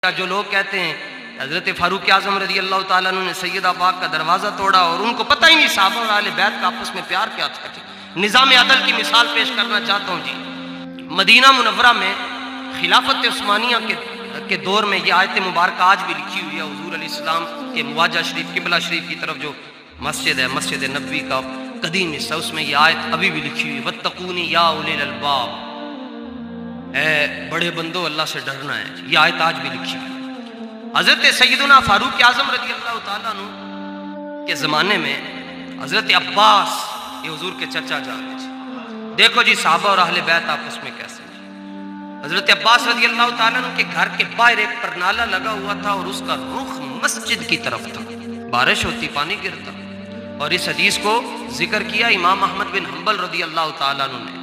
جو لوگ کہتے ہیں حضرت فاروق اعظم رضی اللہ تعالیٰ عنہ نے سیدہ پاک کا دروازہ توڑا اور ان کو پتہ ہی نہیں صحابہ اور اہل بیت کا آپس میں پیار کیا تھا. نظام عدل کی مثال پیش کرنا چاہتا ہوں جی. مدینہ منورہ میں خلافت عثمانیہ کے دور میں یہ آیت مبارکہ آج بھی لکھی ہوئی ہے. حضور علیہ السلام کے مواجہ شریف قبلہ شریف کی طرف جو مسجد ہے، مسجد نبوی کا قدیم حصہ، اس میں یہ آیت ابھی بھی لکھی ہوئی ہے. وَاتَّقُونِ يَا أُولِي الْأَلْبَابِ، اے بڑے بندو اللہ سے ڈرنا ہے. یہ آیت آج بھی لکھی ہوئی. حضرت سیدنا فاروق اعظم رضی اللہ تعالیٰ عنہ کے زمانے میں حضرت عباس، یہ حضور کے چچا جان ہیں. دیکھو جی صحابہ اور اہل بیت آپس میں کیسے. حضرت عباس رضی اللہ تعالیٰ عنہ کے گھر کے باہر ایک پرنالہ لگا ہوا تھا اور اس کا رخ مسجد کی طرف تھا. بارش ہوتی پانی گرتا. اور اس حدیث کو ذکر کیا امام احمد بن حنبل رضی اللہ تعالیٰ عنہ نے.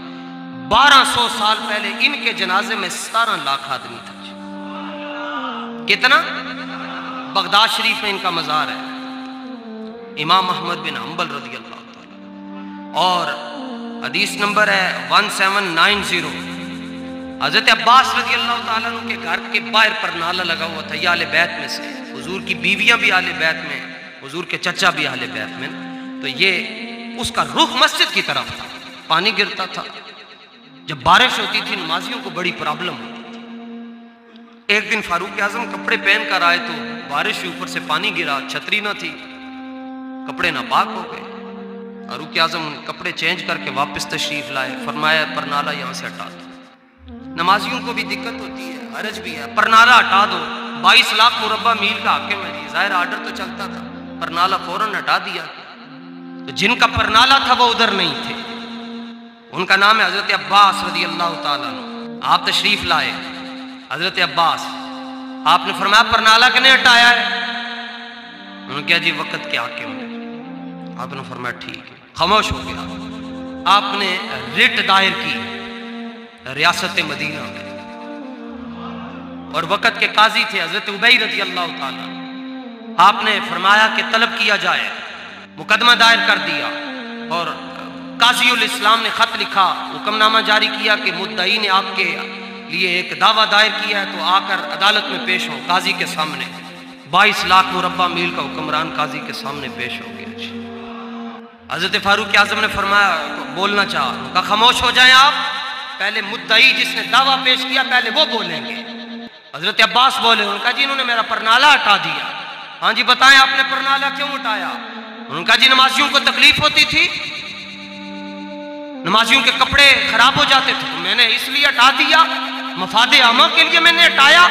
1200 سال پہلے ان کے جنازے میں 17 لاکھ آدمی تھا. کتنا؟ بغداد شریف میں ان کا مزار ہے، امام احمد بن حنبل رضی اللہ تعالیٰ. اور حدیث نمبر ہے 1790. حضرت عباس رضی اللہ تعالیٰ عنہ کے گھر کے باہر پر نالہ لگا ہوا تھا. یہ اہل بیت میں سے، حضور کی بیویاں بھی اہل بیت میں، حضور کے چچا بھی اہل بیت میں. تو یہ اس کا رخ مسجد کی طرف تھا. پانی گرتا تھا. جب بارش ہوتی تھی نمازیوں کو بڑی پرابلم ہوتی تھی. ایک دن فاروق اعظم کپڑے پہن کر آئے تو بارش کے اوپر سے پانی گرا، چھتری نہ تھی، کپڑے ناپاک ہو گئے. فاروق اعظم کپڑے چینج کر کے واپس تشریف لائے. فرمایا پرنالہ یہاں سے ہٹا دو. نمازیوں کو بھی دقت ہوتی ہے، حرج بھی ہے. پرنالہ ہٹا دو. 22 لاکھ مربع میل کا حاکم ہے جی. ظاہر آرڈر تو چلتا تھا. پرنالہ فوراً ہٹا دیا. تو جن کا پرنالہ تھا وہ ادھر نہیں تھے. ان کا نام ہے حضرت عباس رضی اللہ تعالیٰ عنہ. آپ تشریف لائے. حضرت عباس، آپ نے فرمایا پرنالہ کنے ہٹایا ہے؟ انہوں نے کہا جی وقت کے حاکم ہے. آپ نے فرمایا ٹھیک ہے. خاموش ہو گیا. آپ نے رٹ دائر کی ریاست مدینہ میں، اور وقت کے قاضی تھے حضرت عبی رضی اللہ تعالیٰ. آپ نے فرمایا کہ طلب کیا جائے. مقدمہ دائر کر دیا اور قاضی الاسلام نے خط لکھا، حکم نامہ جاری کیا کہ مدعی نے آپ کے لیے ایک دعویٰ دائر کیا ہے تو آ کر عدالت میں پیش ہو قاضی کے سامنے. 22 لاکھ مربع میل کا حکمران قاضی کے سامنے پیش ہو گیا. حضرت فاروق اعظم نے فرمایا بولنا چاہا. کہا خاموش ہو جائیں آپ. پہلے مدعی جس نے دعویٰ پیش کیا پہلے وہ بولیں گے. حضرت عباس بولے. انہوں نے کہا جی انہوں نے میرا پرنالہ ہٹا دیا. ہاں جی بتائیں آپ نے پرنالہ کیوں ہٹایا؟ انہوں نے کہا جی نمازیوں کو تکلیف ہوتی تھی، نمازیوں کے کپڑے خراب ہو جاتے تھے تو میں نے اس لیے ہٹا دیا، مفاد عامہ کے لیے میں نے ہٹایا.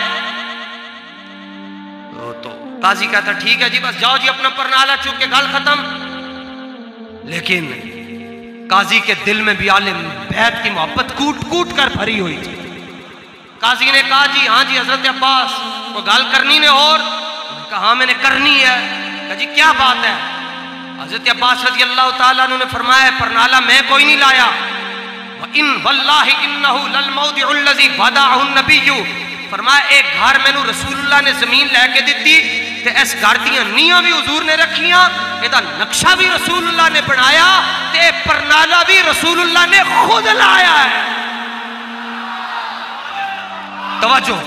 تو قاضی کہتا ٹھیک ہے جی بس جاؤ جی اپنا پرنالہ چوک کے گل ختم. لیکن قاضی کے دل میں بھی عالم بیت کی محبت کوٹ کوٹ کر بھری ہوئی تھی. قاضی نے کہا جی ہاں جی حضرت عباس کو گل کرنی نے اور کہا ہاں میں نے کرنی ہے. کہا جی کیا بات ہے؟ حضرت عباس رضی اللہ تعالیٰ عنہ نے فرمایا پرنالہ میں کوئی نہیں لایا. وَإِن وَاللَّهِ إِنَّهُ لَلْمَوْضِعُ الَّذِي وَدَعَهُ النَّبِيُّ. فرمایا ایک گھر میں رسول اللہ نے زمین لے کے دیتی تے اس گھر دیاں نیاں بھی حضور نے رکھیاں، ایدہ نقشہ بھی رسول اللہ نے بنایا تے پرنالہ بھی رسول اللہ نے خود لایا ہے. توجہ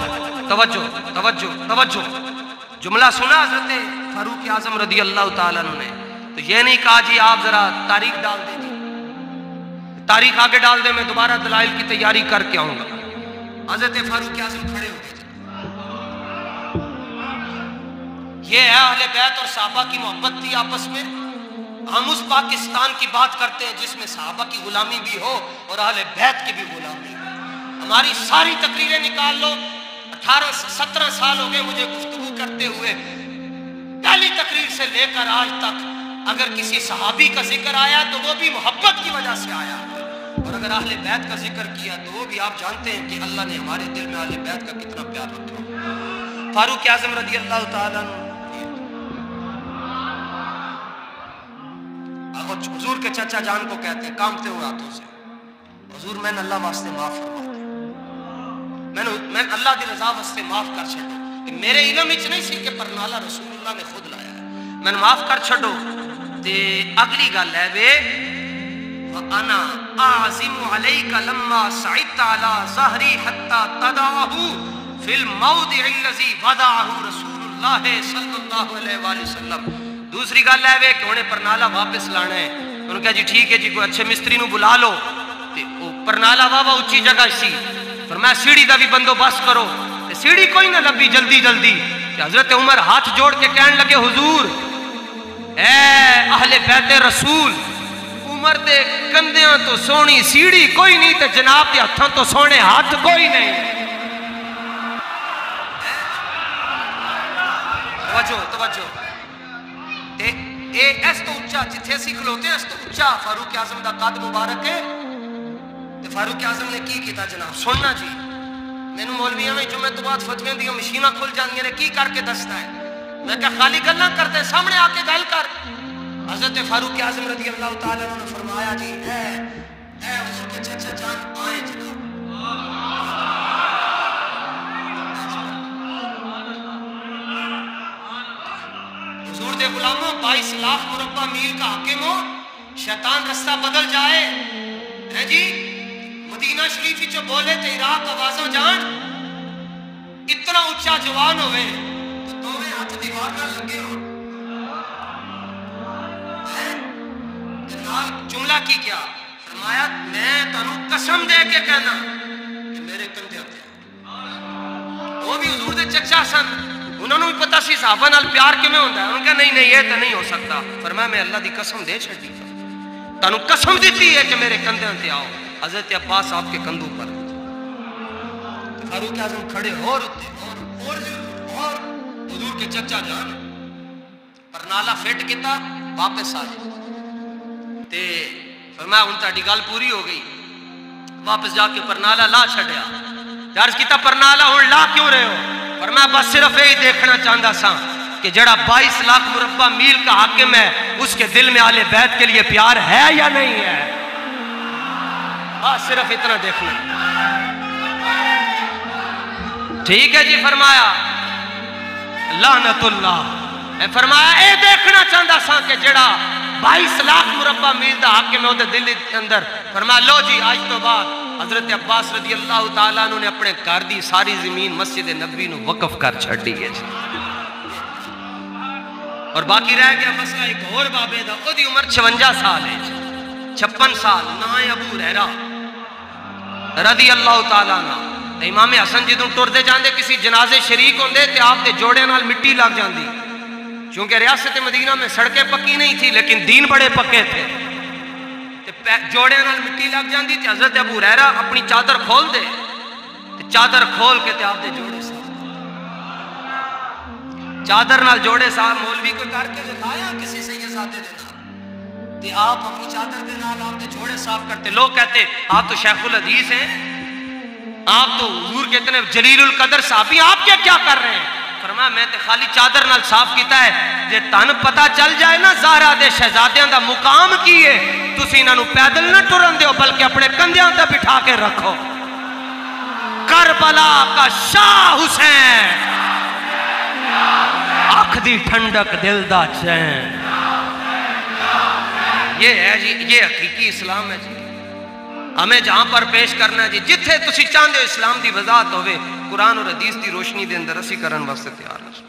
توجہ توجہ توجہ. جملہ سنا حضرت فاروق اعظم رضی اللہ تعالیٰ عنہ نے. تو یہ نہیں کہا جی آپ ذرا تاریخ ڈال دیں جی، تاریخ آگے ڈال دیں، میں دوبارہ دلائل کی تیاری کر کے آؤں گا. حضرت فاروق اعظم کھڑے ہو گئے. یہ ہے اہل بیت اور صحابہ کی محبت تھی آپس میں. ہم اس پاکستان کی بات کرتے ہیں جس میں صحابہ کی غلامی بھی ہو اور اہل بیت کی بھی غلامی ہو. ہماری ساری تقریریں نکال لو، 17 سال ہو گئے مجھے گفتگو کرتے ہوئے. پہلی تقریر سے لے کر آج تک اگر کسی صحابی کا ذکر آیا تو وہ بھی محبت کی وجہ سے آیا، اور اگر اہل بیت کا ذکر کیا تو وہ بھی آپ جانتے ہیں کہ اللہ نے ہمارے دل میں اہل بیت کا کتنا پیار رکھا. فاروق اعظم رضی اللہ تعالیٰ عنہ حضور کے چچا جان کو کہتے ہیں کامتے ہوئے ہاتھوں سے، حضور میں نے اللہ واسطے معاف فرما دے، میں اللہ دی رضا واسطے معاف کر چھڑو. کہ میرے علم اچ نہیں سی کہ پرنالہ رسول اللہ نے خود لایا ہے، میں نے معاف کر چھڑو. تے اگلی گل ہے وے وَأَنَا أَعْزِمُ عَلَيْكَ لَمَّا سَعِدْتَ عَلَى ظَهْرِي حَتَّى تَدَعَهُ فی الموضع الذی وضعہ رسول اللہ صلی اللہ علیہ وآلہ وسلم. دوسری گل ہے کہ انہیں پرنالا واپس لانا ہے. انہوں نے کہا جی ٹھیک ہے جی کوئی اچھے مستری نو بلا لو. پرنالا واہ اچھی جگہ سی. فرمایا سیڑھی دا بھی بندوبست کرو. سیڑھی کوئی نہ لبی جلدی جلدی. حضرت عمر ہاتھ جوڑ کے کہنے لگے حضور اے اہل بیت رسول، عمر دے کندیاں تو سونی سیڑھی کوئی نہیں تے جناب دے ہتھاں تو سونے ہاتھ کوئی نہیں. توجہ اس تو اچھا جتھے اسی کھلوتے ہیں اس تو اچھا فاروق اعظم دا قد مبارک ہے. تے فاروق اعظم نے کی کیتا جناب سننا جی. مینوں مولویاں میں جمعے تو بعد فتویاں دیاں مشیناں کھل جاندیاں نے کی کر کے دستا ہے. میں کہا خالی گلاں کرتے سامنے آ کے گل کر. حضرت فاروق اعظم رضی اللہ تعالیٰ عنہ نے فرمایا جی اے حضور کے چچا جان آئے جناب. حضور دے غلاموں 22 لاکھ مربع میل کا حاکم ہو، شیطان رستہ بدل جائے ہے جی. مدینہ شریف جو بولے تے عراق آوازوں جان اتنا اچھا جوان ہوئے تو دوویں ہاتھ دیوار نہ لگے ہو. جملہ کی کیا فرمایا میں تانوں قسم دے کے کہنا کہ میرے کندھے تے. وہ بھی حضور دے چچا سن. انہوں نے بھی پتا سی صحابہ نال پیار کیویں ہوندا ہے. انہوں نے کہا نہیں یہ تو نہیں ہو سکتا. فرمایا میں اللہ دی قسم دے چھڈی تانوں قسم دیتی ہے کہ میرے کندھے تے آؤ. حضرت عباس صاحب کے کندھوں پر فاروق اعظم کھڑے اور حضور کے چچا جان پرنالا فٹ کیتا واپس آ جائے تے فرمایا ہن تہاڈی گل پوری ہو گئی. واپس جا کے پرنالا لا چھڈیا. عرض کیتا پرنالا ہن لا کیوں رہے ہو؟ فرمایا بس صرف یہی دیکھنا چاہتا سا کہ جڑا 22 لاکھ مربع میل کا حاکم ہے اس کے دل میں آل بیت کے لیے پیار ہے یا نہیں ہے. صرف اتنا دیکھنا. ٹھیک ہے جی. فرمایا لعنت اللہ. فرمایا اے دیکھنا چاہتا سا کہ جڑا 22 لاکھ مربع میل دا حاکم ہے دل کے اندر. فرمایا لو جی آج تو بعد حضرت عباس رضی اللہ تعالیٰ عنہ نے اپنے گھر دی ساری زمین مسجد نبی نو وقف کر چھڈی ہے جی. اور باقی رہ گیا مسئلہ ایک اور بابے دا. او دی عمر 56 سال ہے جی. 56 سال. نا ابو ہریرہ رضی اللہ تعالیٰ عنہ. امام حسن جدوں ٹردے جاندے کسی جنازے شریک ہوندے تے آپ دے جوڑے نال مٹی لگ جاندی. چونکہ ریاست مدینہ میں سڑکیں پکی نہیں تھی لیکن دین بڑے پکے تھے. جوڑے نال مٹی لگ جاندی تے حضرت ابو ہریرہ اپنی چادر کھول دے تے چادر کھول کے تے آپ دے جوڑے صاحب چادر نال جوڑے صاحب مولوی کو کر کے دکھایا کسی سید زادے دے نال تے آپ اپنی چادر دے نال آپ دے جوڑے صاف کرتے. لوگ کہتے آپ تو شیخ الحدیث ہیں، آپ تو حضور کے اتنے جلیل القدر صحابی، آپ کیا کر رہے ہیں؟ فرمایا میں تے خالی چادر نال صاف کیتا ہے جے تن پتہ چل جائے نا زہرا دے شہزادیاں دا مقام کی ہے تسی انہاں نو پیدل نہ ٹرن دیو بلکہ اپنے کندھیاں تے بٹھا کے رکھو. کربلا کا شاہ حسین آنکھ دی ٹھنڈک دل دا چین. یہ ہے جی یہ حقیقی اسلام ہے جی. ہمیں جہاں پر پیش کرنا ہے جی جتھے تسی چاہندے ہو اسلام دی وضاحت ہوئے قرآن اور حدیث دی روشنی دے اندر اسی کرن واسطے تیار ہیں.